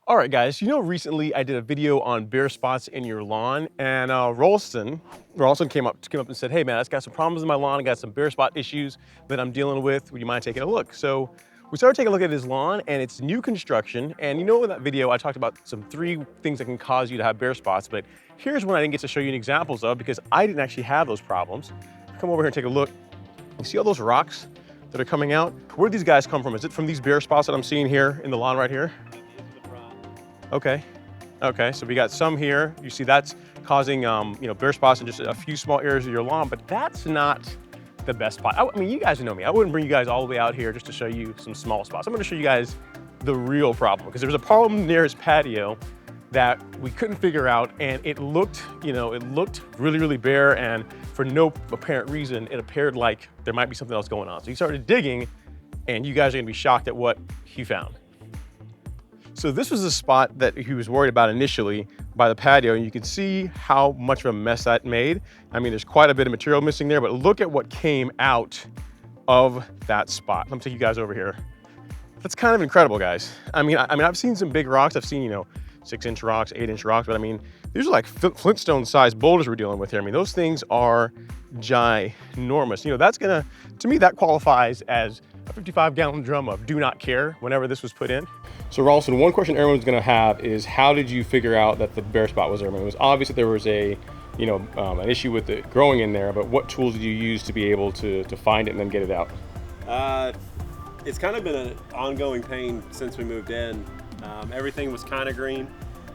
All right, guys, recently I did a video on bare spots in your lawn, and Ralston came up and said, hey man, I've got some problems in my lawn. I got some bare spot issues that I'm dealing with. Would you mind taking a look? So we started taking a look at his lawn, and it's new construction. And in that video, I talked about some 3 things that can cause you to have bare spots, but here's one I didn't get to show you any examples of because I didn't actually have those problems. Come over here and take a look. You see all those rocks that are coming out? Where do these guys come from? Is it from these bare spots that I'm seeing here in the lawn right here? Okay, so we got some here. You see that's causing, bare spots in just a few small areas of your lawn, but that's not the best spot. I mean, you guys know me. I wouldn't bring you guys all the way out here just to show you some small spots. I'm gonna show you guys the real problem because there was a problem near his patio that we couldn't figure out, and it looked really, really bare, and for no apparent reason, it appeared like there might be something else going on. So he started digging, and you guys are gonna be shocked at what he found. So this was the spot that he was worried about initially by the patio, and you can see how much of a mess that made. I mean, there's quite a bit of material missing there, but look at what came out of that spot. Let me take you guys over here. That's kind of incredible, guys. I mean, I've seen some big rocks. I've seen, 6-inch rocks, 8-inch rocks, but I mean, these are like Flintstone-sized boulders we're dealing with here. I mean, those things are ginormous. That's gonna, to me, that qualifies as a 55-gallon drum of do not care whenever this was put in. So Ralston, one question everyone's gonna have is how did you figure out that the bare spot was there? I mean, it was obvious that there was an issue with it growing in there, but what tools did you use to be able to find it and then get it out? It's kind of been an ongoing pain since we moved in. Everything was kind of green,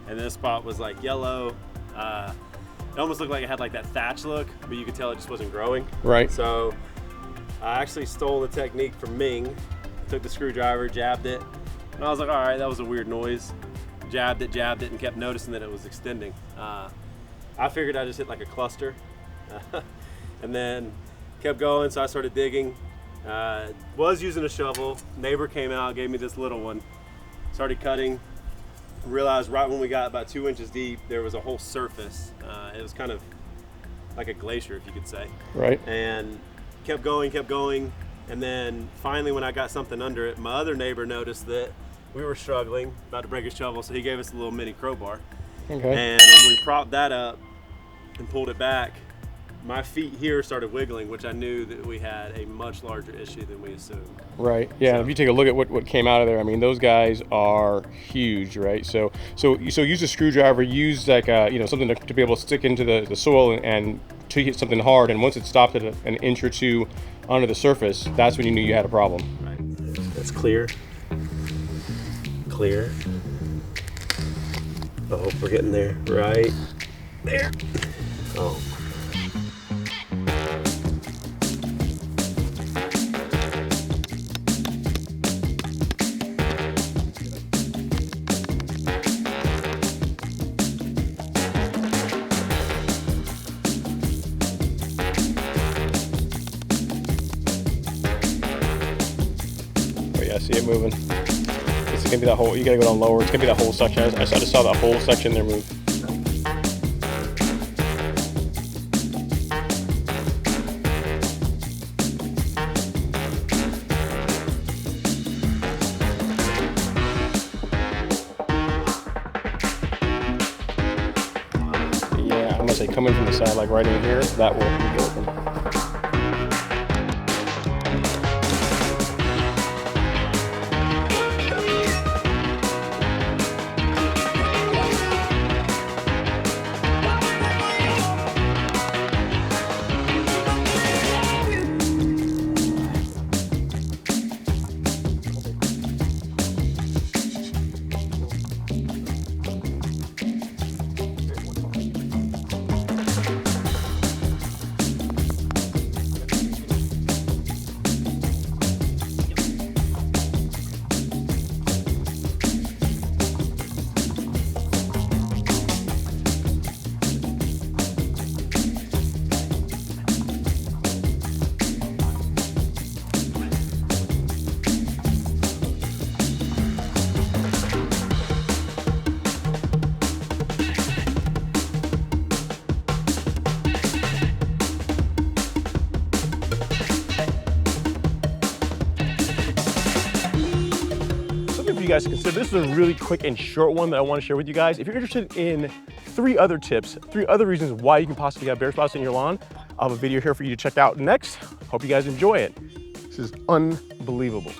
and this spot was like yellow. It almost looked like it had like that thatch look, but you could tell it just wasn't growing. Right. So I actually stole the technique from Ming, took the screwdriver, jabbed it, and I was like, all right, that was a weird noise. Jabbed it, and kept noticing that it was extending. I figured I just hit like a cluster, and then kept going, so I started digging. Was using a shovel. Neighbor came out, gave me this little one. Started cutting. Realized right when we got about 2 inches deep, there was a whole surface. It was kind of like a glacier, if you could say. Right. And kept going, and then finally when I got something under it, my other neighbor noticed that we were struggling, about to break his shovel, so he gave us a little mini crowbar. Okay. And when we propped that up and pulled it back, my feet here started wiggling, which I knew that we had a much larger issue than we assumed. Right. Yeah. So, if you take a look at what came out of there, I mean, those guys are huge, right? So use a screwdriver, use like something to be able to stick into the soil and to hit something hard. And once it stopped at an inch or two under the surface, that's when you knew you had a problem. Right. That's clear. Clear. Oh, we're getting there. Right there. Oh. See it moving. It's gonna be that whole, you gotta go down lower. It's gonna be that whole section. I just saw that whole section there move. Yeah, I'm gonna say coming from the side, like right in here, that will be open. guys to consider. This is a really quick and short one that I want to share with you guys. If you're interested in 3 other tips, 3 other reasons why you can possibly have bare spots in your lawn, I'll have a video here for you to check out next. Hope you guys enjoy it. This is unbelievable.